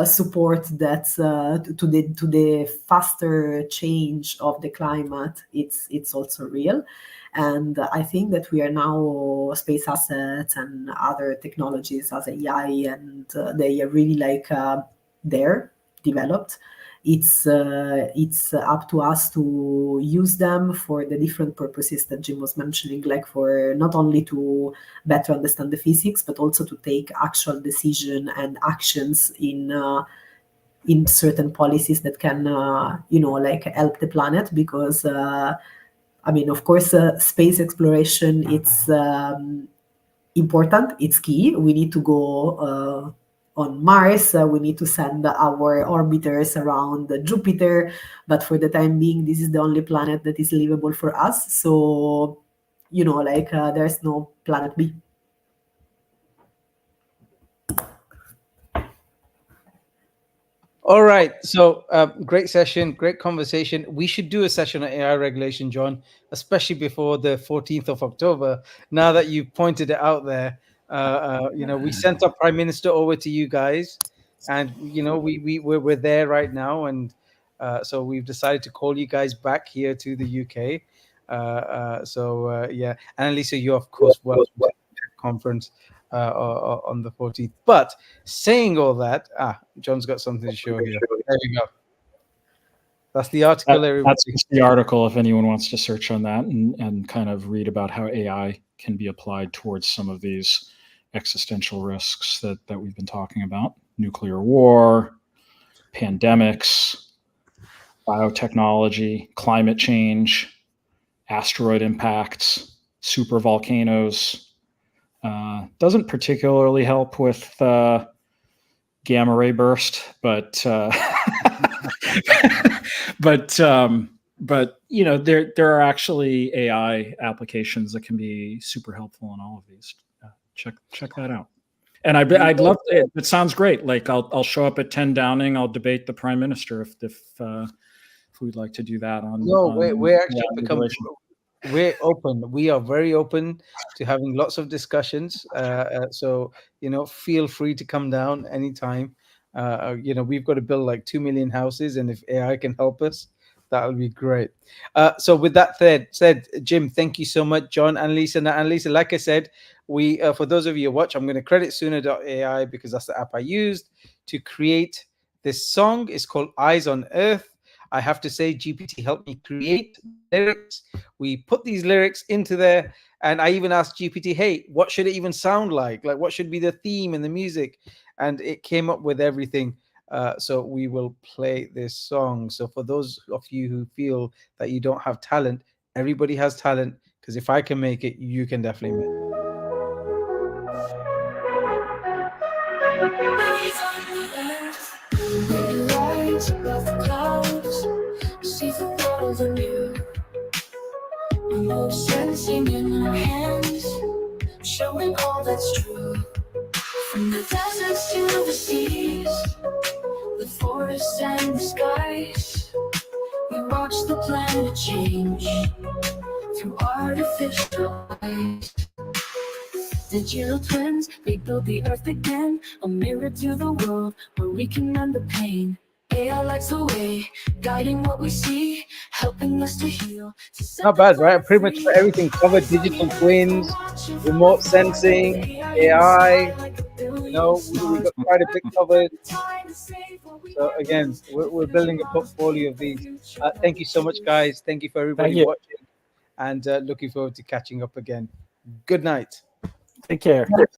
support that to the faster change of the climate, it's also real. And I think that we are now space assets and other technologies as AI, and they are really they're developed. It's up to us to use them for the different purposes that Jim was mentioning, like for not only to better understand the physics, but also to take actual decision and actions in certain policies that can help the planet. Because I mean, of course, space exploration, it's important, it's key. We need to go on Mars, we need to send our orbiters around Jupiter, but for the time being, this is the only planet that is livable for us. So, there's no planet B. All right. So great session, great conversation. We should do a session on AI regulation, John, especially before the 14th of October. Now that you pointed it out there, we sent our prime minister over to you guys, and we're there right now, and so we've decided to call you guys back here to the UK. Yeah, Annalisa, you're of course welcome to the conference on the 14th. But saying all that, John's got something to show here. There you go. That's the article. That's the article if anyone wants to search on that and kind of read about how AI can be applied towards some of these existential risks that we've been talking about: nuclear war, pandemics, biotechnology, climate change, asteroid impacts, super volcanoes. Doesn't particularly help with gamma ray burst, but there are actually AI applications that can be super helpful in all of these. Check that out. And I'd love it. It sounds great. Like I'll show up at 10 Downing. I'll debate the Prime Minister if we'd like to do that on. No, we're actually we're open. We are very open to having lots of discussions. So feel free to come down anytime. We've got to build like 2 million houses, and if AI can help us, that'll be great. So with that said, Jim, thank you so much. John, Annalisa. Now, Annalisa, like I said, we for those of you who watch, I'm going to credit Sooner.ai because that's the app I used to create this song. It's called Eyes on Earth. I have to say, GPT helped me create lyrics. We put these lyrics into there, and I even asked GPT, hey, what should it even sound like? Like, what should be the theme and the music? And it came up with everything. So we will play this song. So for those of you who feel that you don't have talent, everybody has talent. because if I can make it, you can definitely make it. Lights above the clouds, see the world anew. Remote sensing in our hands, showing all that's true. From the deserts to the seas, the forests and the skies, we watch the planet change through artificial eyes. Digital twins, they build the earth again, a mirror to the world where we can mend the pain. AI lights the way, guiding what we see, helping us to heal. Not bad, right? Pretty much for everything covered: digital twins, remote sensing, AI. You know, we got quite a bit covered. So again, we're building a portfolio of these. Thank you so much, guys. Thank you for everybody you. watching, and looking forward to catching up again. Good night. Take care.